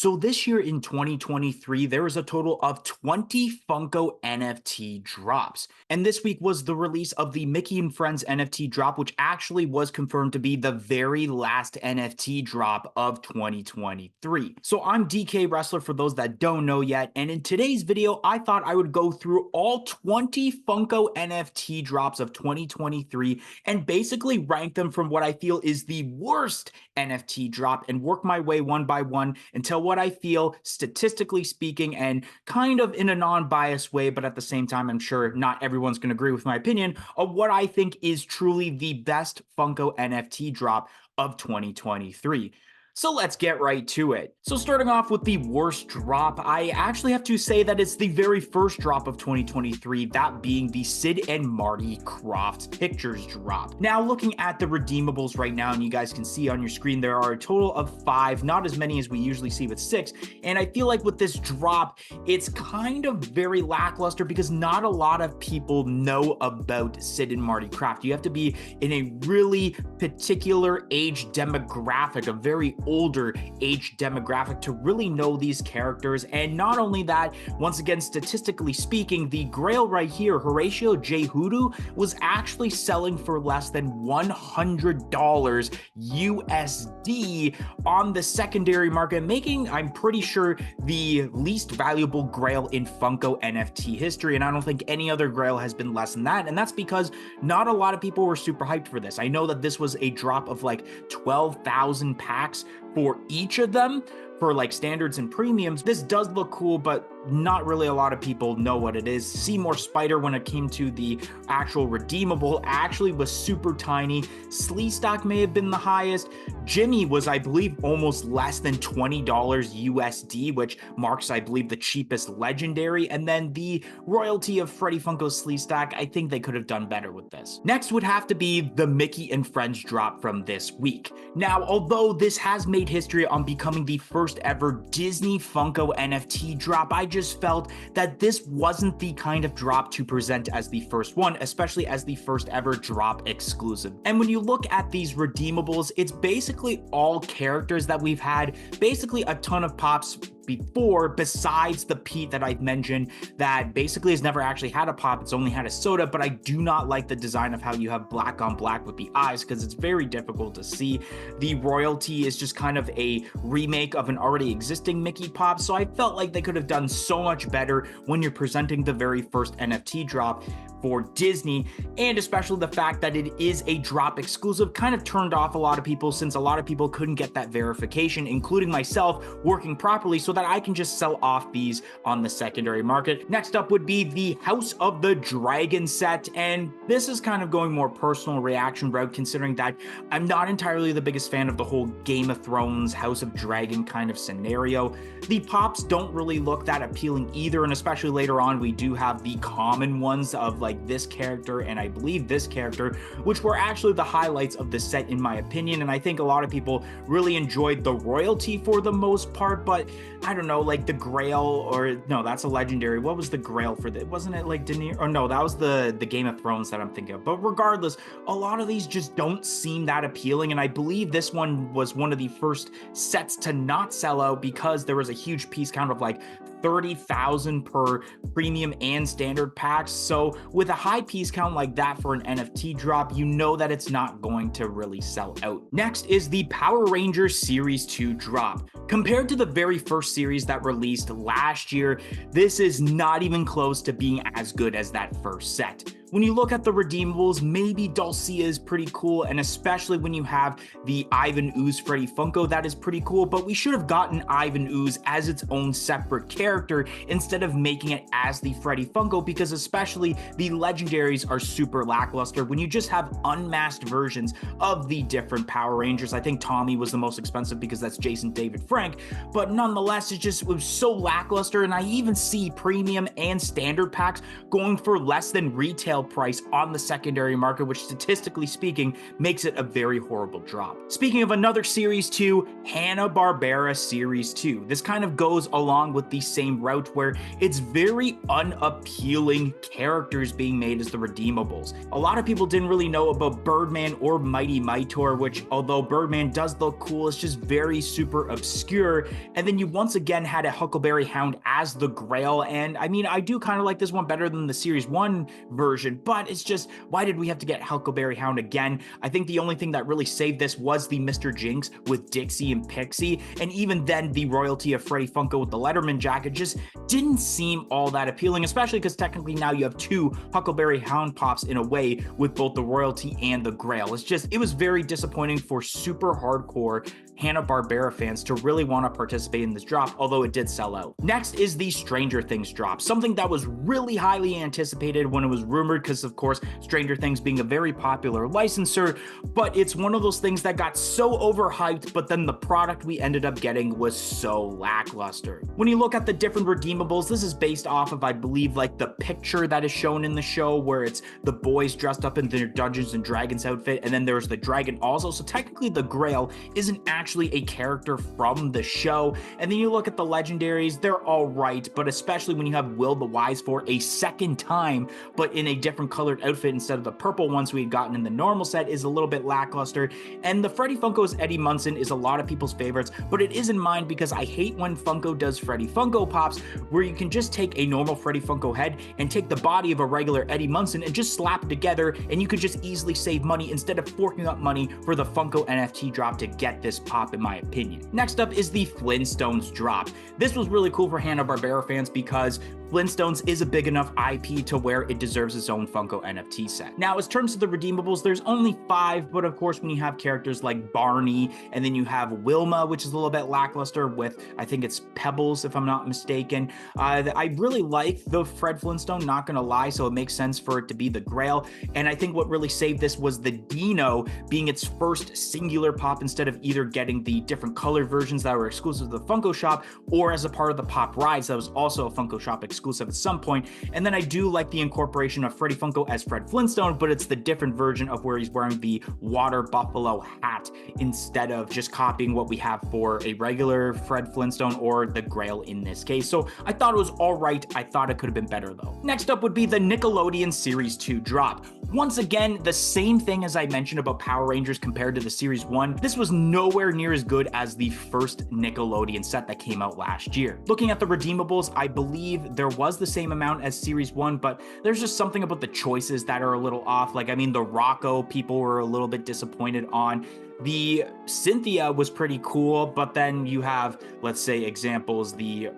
So this year in 2023, there was a total of 20 Funko NFT drops. And this week was the release of the Mickey and Friends NFT drop, which actually was confirmed to be the very last NFT drop of 2023. So I'm DK Wrestler for those that don't know yet. And in today's video, I thought I would go through all 20 Funko NFT drops of 2023 and basically rank them from what I feel is the worst NFT drop and work my way one by one until what I feel, statistically speaking, and kind of in a non-biased way, but at the same time, I'm sure not everyone's going to agree with my opinion, of what I think is truly the best Funko NFT drop of 2023. So let's get right to it. So starting off with the worst drop, I actually have to say that it's the very first drop of 2023, that being the Sid and Marty Croft Pictures drop. Now looking at the redeemables right now, and you guys can see on your screen, there are a total of 5, not as many as we usually see with 6. And I feel like with this drop, it's kind of very lackluster because not a lot of people know about Sid and Marty Croft. You have to be in a really particular age demographic, a very older age demographic to really know these characters. And not only that, once again, statistically speaking, the grail right here, Horatio J. Hoodoo, was actually selling for less than $100 USD on the secondary market, making, I'm pretty sure, the least valuable grail in Funko NFT history. And I don't think any other grail has been less than that. And that's because not a lot of people were super hyped for this. I know that this was a drop of like 12,000 packs for each of them for like standards and premiums. This does look cool, but not really a lot of people know what it is. Seymour Spider, when it came to the actual redeemable, actually was super tiny. Sleestock may have been the highest. Jimmy was, I believe, almost less than $20 USD, which marks, I believe, the cheapest legendary. And then the royalty of Freddy Funko's Sleestock, I think they could have done better with this. Next would have to be the Mickey and Friends drop from this week. Now, although this has made history on becoming the first ever Disney Funko NFT drop, I just felt that this wasn't the kind of drop to present as the first one, especially as the first ever drop exclusive. And when you look at these redeemables, it's basically all characters that we've had, basically a ton of pops before, besides the Pete that I've mentioned that basically has never actually had a pop, it's only had a soda. But I do not like the design of how you have black on black with the eyes because it's very difficult to see. The royalty is just kind of a remake of an already existing Mickey pop, so I felt like they could have done so much better when you're presenting the very first NFT drop for Disney. And especially the fact that it is a drop exclusive kind of turned off a lot of people, since a lot of people couldn't get that verification, including myself, working properly so that I can just sell off these on the secondary market. Next up would be the House of the Dragon set, and this is kind of going more personal reaction route, considering that I'm not entirely the biggest fan of the whole Game of Thrones House of Dragon kind of scenario. The pops don't really look that appealing either, and especially later on we do have the common ones of like this character and I believe this character, which were actually the highlights of the set in my opinion. And I think a lot of people really enjoyed the royalty for the most part, but I don't know, like the grail, or no, that's a legendary. What was the grail for that? Wasn't it like Daenerys? Or no, that was the Game of Thrones that I'm thinking of. But regardless, a lot of these just don't seem that appealing, and I believe this one was one of the first sets to not sell out because there was a huge piece count of like 30,000 per premium and standard packs. So with a high piece count like that for an NFT drop, you know that it's not going to really sell out. Next is the Power Rangers Series 2 drop. Compared to the very first series that released last year, this is not even close to being as good as that first set. When you look at the redeemables, maybe Dulcia is pretty cool, and especially when you have the Ivan Ooze Freddy Funko, that is pretty cool, but we should have gotten Ivan Ooze as its own separate character instead of making it as the Freddy Funko, because especially the legendaries are super lackluster when you just have unmasked versions of the different Power Rangers. I think Tommy was the most expensive because that's Jason David Frank, but nonetheless, it was so lackluster, and I even see premium and standard packs going for less than retail resale price on the secondary market, which statistically speaking makes it a very horrible drop. Speaking of another Series 2, Hanna-Barbera Series 2. This kind of goes along with the same route where it's very unappealing characters being made as the redeemables. A lot of people didn't really know about Birdman or Mighty Mightor, which although Birdman does look cool, it's just very super obscure. And then you once again had a Huckleberry Hound as the Grail, and I mean, I do kind of like this one better than the Series 1 version, but it's just, why did we have to get Huckleberry Hound again? I think the only thing that really saved this was the Mr. Jinx with Dixie and Pixie, and even then the royalty of Freddy Funko with the Letterman jacket just didn't seem all that appealing, especially because technically now you have two Huckleberry Hound pops in a way with both the royalty and the Grail. It was very disappointing for super hardcore Hanna-Barbera fans to really want to participate in this drop, although it did sell out. Next is the Stranger Things drop, something that was really highly anticipated when it was rumored because, of course, Stranger Things being a very popular licensor, but it's one of those things that got so overhyped, but then the product we ended up getting was so lackluster. When you look at the different redeemables, this is based off of, I believe, like the picture that is shown in the show where it's the boys dressed up in their Dungeons and Dragons outfit, and then there's the dragon also, so technically the Grail isn't actually a character from the show. And then you look at the legendaries, they're all right, but especially when you have Will the Wise for a second time, but in a different colored outfit instead of the purple ones we had gotten in the normal set, is a little bit lackluster. And the Freddy Funko's Eddie Munson is a lot of people's favorites, but it is in mind because I hate when Funko does Freddy Funko Pops where you can just take a normal Freddy Funko head and take the body of a regular Eddie Munson and just slap it together, and you could just easily save money instead of forking up money for the Funko NFT drop to get this pop, in my opinion. Next up is the Flintstones drop. This was really cool for Hanna-Barbera fans because Flintstones is a big enough IP to where it deserves its own Funko NFT set. Now, as terms of the redeemables, there's only 5, but of course, when you have characters like Barney, and then you have Wilma, which is a little bit lackluster with, I think it's Pebbles, if I'm not mistaken. I really like the Fred Flintstone, not gonna lie, so it makes sense for it to be the Grail. And I think what really saved this was the Dino being its first singular pop instead of either getting the different colored versions that were exclusive to the Funko shop or as a part of the Pop Rides that was also a Funko shop exclusive at some point. And then I do like the incorporation of Freddy Funko as Fred Flintstone, but it's the different version of where he's wearing the water buffalo hat instead of just copying what we have for a regular Fred Flintstone or the Grail in this case. So I thought it was all right. I thought it could have been better though. Next up would be the Nickelodeon Series 2 drop. Once again, the same thing as I mentioned about Power Rangers compared to the Series 1. This was nowhere near as good as the first Nickelodeon set that came out last year. Looking at the redeemables, I believe there was the same amount as Series 1, but there's just something about the choices that are a little off. Like, I mean, the Rocco people were a little bit disappointed on. The Cynthia was pretty cool, but then you have, let's say, examples, the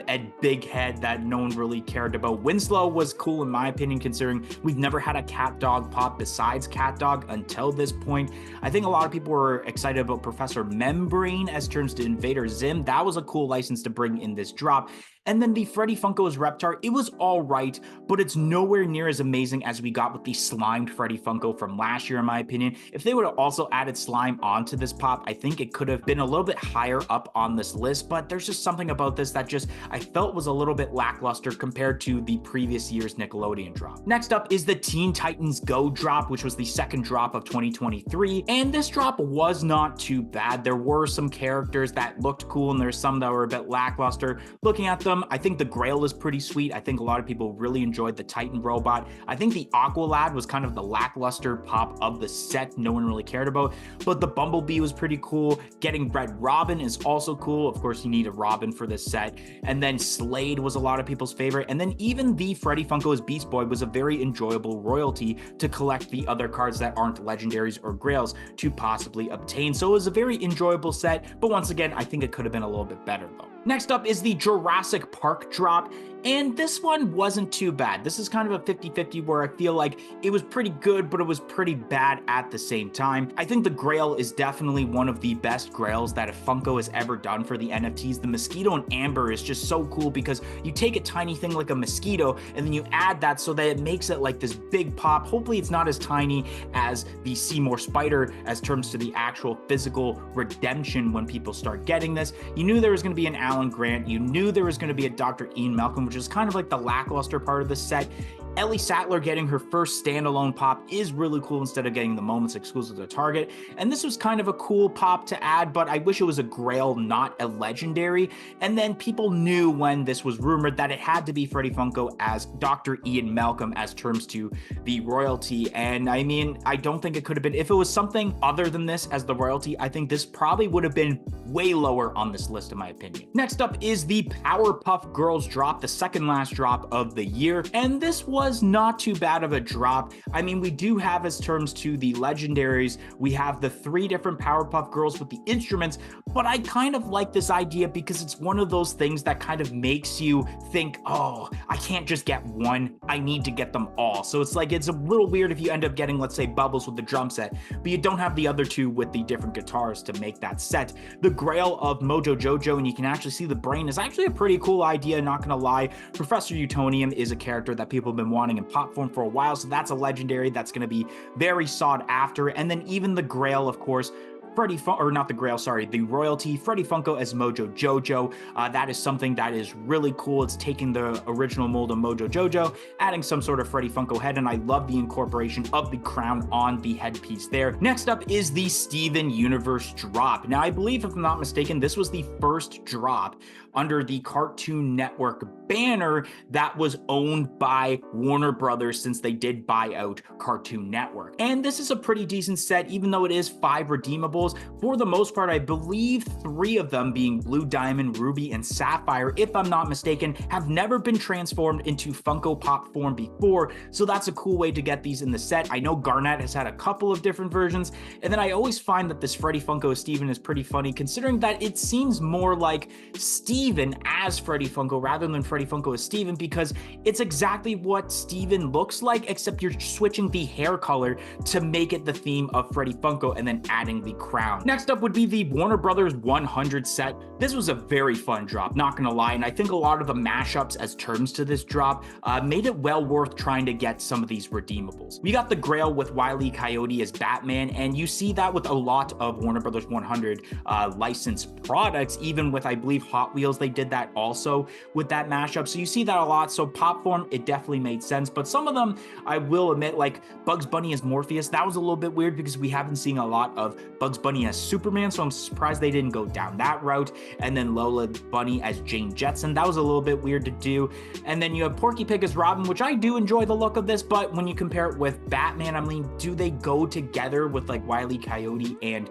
Ed Big Head that no one really cared about. Winslow was cool in my opinion, considering we've never had a Cat Dog pop besides Cat Dog until this point. I think a lot of people were excited about Professor Membrane as turns to Invader Zim. That was a cool license to bring in this drop. And then the Freddy Funko's Reptar, it was all right, but it's nowhere near as amazing as we got with the slimed Freddy Funko from last year, in my opinion. If they would have also added slime onto this pop, I think it could have been a little bit higher up on this list, but there's just something about this that just I felt was a little bit lackluster compared to the previous year's Nickelodeon drop. Next up is the Teen Titans Go drop, which was the second drop of 2023, and this drop was not too bad. There were some characters that looked cool, and there's some that were a bit lackluster. Looking at them, I think the Grail is pretty sweet. I think a lot of people really enjoyed the Titan robot. I think the Aqualad was kind of the lackluster pop of the set no one really cared about, but the Bumblebee was pretty cool. Getting Red Robin is also cool. Of course, you need a Robin for this set. And then Slade was a lot of people's favorite. And then even the Freddy Funko's Beast Boy was a very enjoyable royalty to collect the other cards that aren't legendaries or Grails to possibly obtain. So it was a very enjoyable set, but once again, I think it could have been a little bit better though. Next up is the Jurassic Park drop, and this one wasn't too bad. This is kind of a 50-50 where I feel like it was pretty good, but it was pretty bad at the same time. I think the Grail is definitely one of the best Grails that a Funko has ever done for the NFTs. The Mosquito and Amber is just so cool because you take a tiny thing like a mosquito and then you add that so that it makes it like this big pop. Hopefully it's not as tiny as the Seymour Spider as terms to the actual physical redemption when people start getting this. You knew there was going to be an Alan Grant. You knew there was going to be a Dr. Ian Malcolm, which is kind of like the lackluster part of the set. Ellie Sattler getting her first standalone pop is really cool instead of getting the moments exclusive to Target. And this was kind of a cool pop to add, but I wish it was a Grail, not a Legendary. And then people knew when this was rumored that it had to be Freddie Funko as Dr. Ian Malcolm as terms to the royalty. And I mean, I don't think it could have been, if it was something other than this as the royalty, I think this probably would have been way lower on this list in my opinion. Next up is the Powerpuff Girls drop, the second last drop of the year. And this was not too bad of a drop. I mean, we do have as terms to the legendaries, we have the 3 different Powerpuff Girls with the instruments, but I kind of like this idea because it's one of those things that kind of makes you think, oh, I can't just get one, I need to get them all. So it's like, it's a little weird if you end up getting, let's say, Bubbles with the drum set, but you don't have the other 2 with the different guitars to make that set. The Grail of Mojo Jojo, and you can actually see the brain, is actually a pretty cool idea, not gonna lie. Professor Utonium is a character that people have been wanting in pop form for a while, so that's a legendary that's going to be very sought after. And then even the Grail, of course, the royalty, Freddie Funko as Mojo Jojo. That is something that is really cool. It's taking the original mold of Mojo Jojo, adding some sort of Freddie Funko head, and I love the incorporation of the crown on the headpiece there. Next up is the Steven Universe drop. Now, I believe, if I'm not mistaken, this was the first drop under the Cartoon Network banner that was owned by Warner Brothers since they did buy out Cartoon Network. And this is a pretty decent set, even though it is 5 redeemables. For the most part, I believe 3 of them, being Blue Diamond, Ruby, and Sapphire, if I'm not mistaken, have never been transformed into Funko Pop form before, so that's a cool way to get these in the set. I know Garnet has had a couple of different versions, and then I always find that this Freddie Funko as Steven is pretty funny, considering that it seems more like Steven as Freddie Funko rather than Freddie Funko as Steven, because it's exactly what Steven looks like, except you're switching the hair color to make it the theme of Freddie Funko and then adding the crown. Next up would be the Warner Brothers 100 set. This was a very fun drop, not gonna lie, and I think a lot of the mashups as terms to this drop made it well worth trying to get some of these redeemables. We got the Grail with Wile E. Coyote as Batman, and you see that with a lot of Warner Brothers 100 licensed products, even with, I believe, Hot Wheels, they did that also with that mashup, so you see that a lot. So pop form, it definitely made sense, but some of them, I will admit, like Bugs Bunny as Morpheus, that was a little bit weird because we haven't seen a lot of Bugs Bunny as Superman, so I'm surprised they didn't go down that route. And then Lola Bunny as Jane Jetson, that was a little bit weird to do. And then you have Porky Pig as Robin, which I do enjoy the look of this, but when you compare it with Batman, I mean, do they go together with like Wile E. Coyote and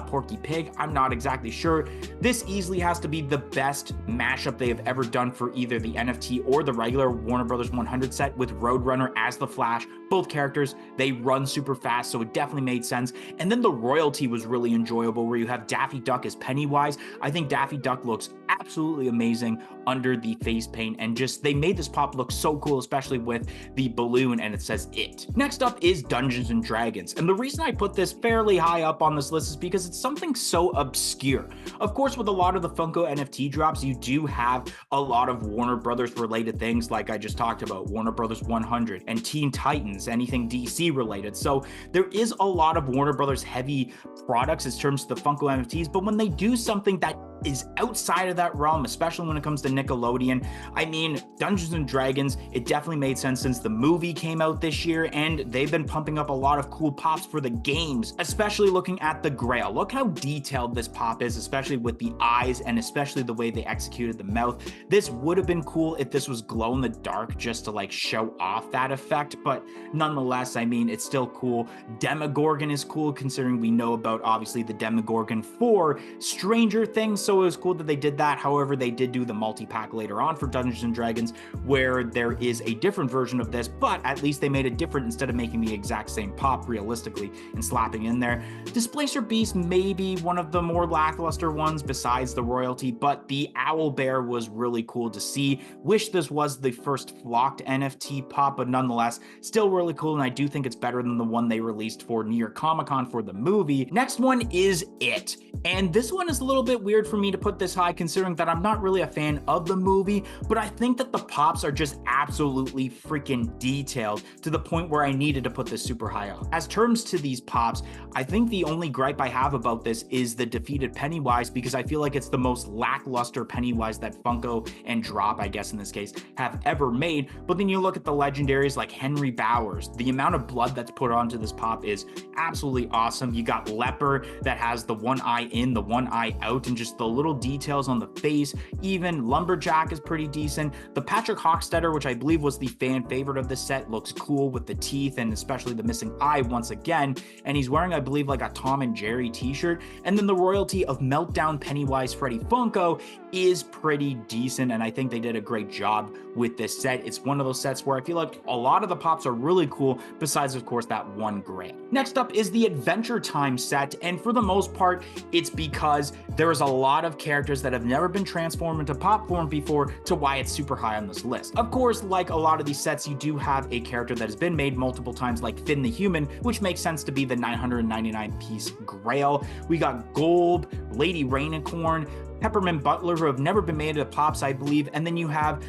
Porky Pig? I'm not exactly sure. This easily has to be the best mashup they have ever done for either the NFT or the regular Warner Brothers 100 set, with Roadrunner as the Flash. Both characters, they run super fast, so it definitely made sense. And then the royalty was really enjoyable, where you have Daffy Duck as Pennywise. I think Daffy Duck looks absolutely amazing under the face paint, and just they made this pop look so cool, especially with the balloon and it says it. Next up is Dungeons and Dragons, and the reason I put this fairly high up on this list is because it's something so obscure. Of course, with a lot of the Funko NFT drops, you do have a lot of Warner Brothers related things, like I just talked about, Warner Brothers 100 and Teen Titans, anything DC related. So there is a lot of Warner Brothers heavy products in terms of the Funko NFTs, but when they do something that is outside of that realm, especially when it comes to Nickelodeon, I mean, Dungeons and Dragons, it definitely made sense since the movie came out this year, and they've been pumping up a lot of cool pops for the games, especially looking at the Grail. Look how detailed this pop is, especially with the eyes and especially the way they executed the mouth. This would have been cool if this was glow in the dark just to like show off that effect, but nonetheless, I mean, it's still cool. Demogorgon is cool, considering we know about obviously the Demogorgon for Stranger Things, so it was cool that they did that. However, they did do the multi-pack later on for Dungeons and Dragons, where there is a different version of this, but at least they made it different instead of making the exact same pop realistically and slapping in there. Displacer Beast may be one of the more lackluster ones besides the royalty, but the Owl Bear was really cool to see. Wish this was the first flocked NFT pop, but nonetheless, still really cool, and I do think it's better than the one they released for New York Comic Con for the movie. Next one is It, and this one is a little bit weird for for me to put this high considering that I'm not really a fan of the movie, but I think that the pops are just absolutely freaking detailed to the point where I needed to put this super high up. As terms to these pops, I think the only gripe I have about this is the defeated Pennywise, because I feel like it's the most lackluster Pennywise that Funko and Drop, I guess in this case, have ever made. But then you look at the legendaries like Henry Bowers, the amount of blood that's put onto this pop is absolutely awesome. You got Leper that has the one eye in, the one eye out, and just the little details on the face. Even Lumberjack is pretty decent. The Patrick Hockstetter, which I believe was the fan favorite of this set, looks cool with the teeth and especially the missing eye once again. And he's wearing, I believe, like a Tom and Jerry t-shirt. And then the royalty of Meltdown Pennywise Freddy Funko is pretty decent, and I think they did a great job with this set. It's one of those sets where I feel like a lot of the pops are really cool, besides of course that one grail. Next up is the Adventure Time set, and for the most part it's because there is a lot of characters that have never been transformed into pop form before, to why it's super high on this list. Of course, like a lot of these sets, you do have a character that has been made multiple times, like Finn the Human, which makes sense to be the 999 piece grail. We got Golb, Lady Rainicorn, Peppermint Butler, who have never been made into pops, I believe, and then you have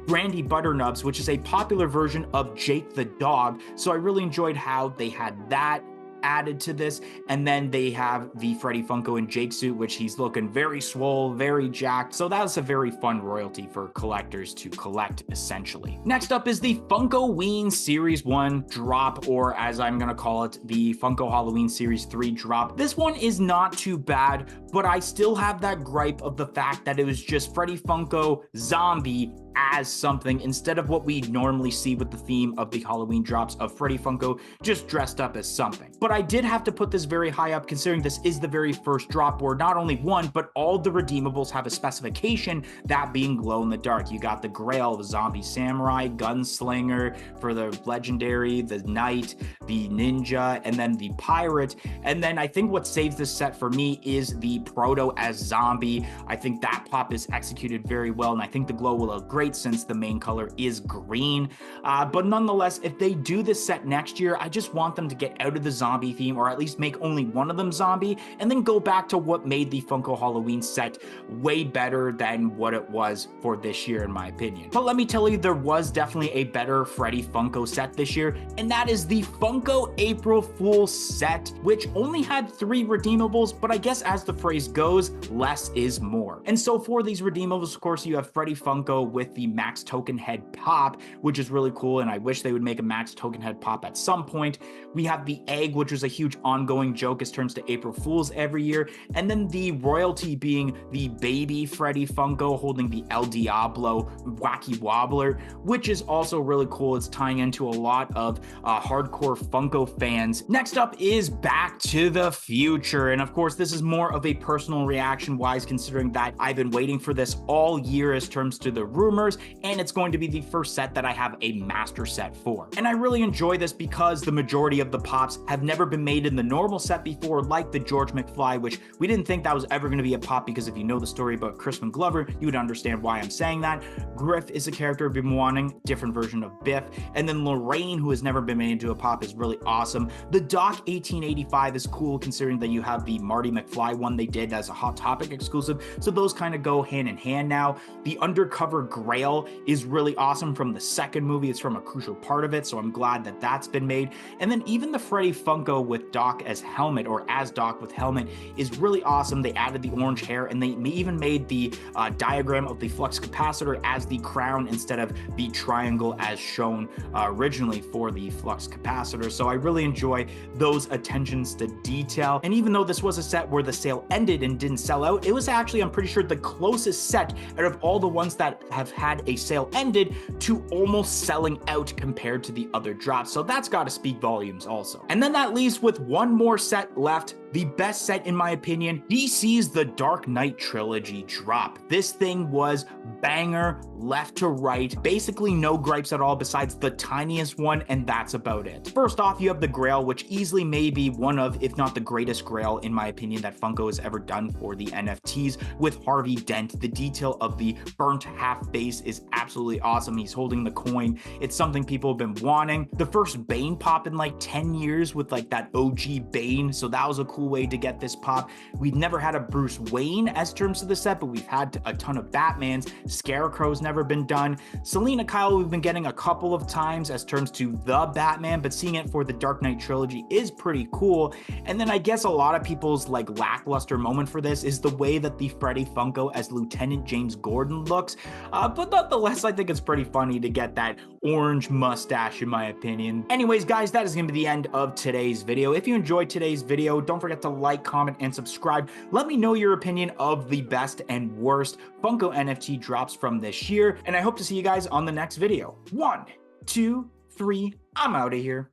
Brandy Butternubs, which is a popular version of Jake the dog. So I really enjoyed how they had that added to this. And then they have the Freddy Funko in Jake suit, which he's looking very swole, very jacked. So that was a very fun royalty for collectors to collect, essentially. Next up is the Funkoween Series 1 drop, or as I'm gonna call it, the Funko Halloween Series 3 drop. This one is not too bad, but I still have that gripe of the fact that it was just Freddy Funko Zombie as something instead of what we normally see with the theme of the Halloween drops of Freddy Funko just dressed up as something. But I did have to put this very high up considering this is the very first drop where not only one, but all the redeemables have a specification, that being glow in the dark. You got the Grail, the Zombie Samurai, Gunslinger for the Legendary, the Knight, the Ninja, and then the Pirate. And then I think what saves this set for me is the Proto as Zombie. I think that pop is executed very well, and I think the glow will look great since the main color is green. But nonetheless, if they do this set next year, I just want them to get out of the zombie theme, or at least make only one of them zombie, and then go back to what made the Funko Halloween set way better than what it was for this year, in my opinion. But let me tell you, there was definitely a better Freddy Funko set this year, and that is the Funko April Fool's set, which only had 3 redeemables, but I guess as the phrase goes, less is more. And so for these redeemables, of course, you have Freddy Funko with the Max Token Head pop, which is really cool, and I wish they would make a Max Token Head pop at some point. We have the Egg, which was a huge ongoing joke as turns to April Fools every year, and then the royalty being the baby Freddy Funko holding the El Diablo Wacky Wobbler, which is also really cool. It's tying into a lot of hardcore Funko fans. Next up is Back to the Future, and of course this is more of a personal reaction wise, considering that I've been waiting for this all year as terms to the rumors, and it's going to be the first set that I have a master set for. And I really enjoy this because the majority of the pops have never been made in the normal set before, like the George McFly, which we didn't think that was ever going to be a pop, because if you know the story about Crispin Glover, you would understand why I'm saying that. Griff is a character I've been wanting, different version of Biff, and then Lorraine, who has never been made into a pop, is really awesome. The Doc 1885 is cool considering that you have the Marty McFly one they did as a Hot Topic exclusive, so those kind of go hand in hand now. The Undercover Grail is really awesome from the second movie. It's from a crucial part of it, so I'm glad that that's been made. And then even the Freddy Funko with Doc as helmet, or as Doc with helmet, is really awesome. They added the orange hair, and they even made the diagram of the flux capacitor as the crown instead of the triangle as shown originally for the flux capacitor. So I really enjoy those attentions to detail. And even though this was a set where the sale ended and didn't sell out, it was actually, I'm pretty sure, the closest set out of all the ones that have had a sale ended to almost selling out compared to the other drops. So that's got to speak volumes also. And then that leaves with one more set left, the best set in my opinion, DC's The Dark Knight Trilogy drop. This thing was banger left to right, basically no gripes at all besides the tiniest one, and that's about it. First off, you have the Grail, which easily may be one of, if not the greatest Grail in my opinion that Funko has ever done for the NFTs, with Harvey Dent. The detail of the burnt half face is absolutely awesome. He's holding the coin. It's something people have been wanting. The first Bane pop in like 10 years with like that OG Bane, so that was a cool cool way to get this pop. We've never had a Bruce Wayne as terms of the set, but we've had a ton of Batmans. Scarecrow's never been done. Selina Kyle we've been getting a couple of times as terms to the Batman, but seeing it for the Dark Knight trilogy is pretty cool. And then I guess a lot of people's like lackluster moment for this is the way that the Freddy Funko as Lieutenant James Gordon looks, but nonetheless I think it's pretty funny to get that orange mustache in my opinion. Anyways guys, that is going to be the end of today's video. If you enjoyed today's video, don't forget to like, comment, and subscribe. Let me know your opinion of the best and worst Funko NFT drops from this year, and I hope to see you guys on the next video. 1, 2, 3, I'm out of here.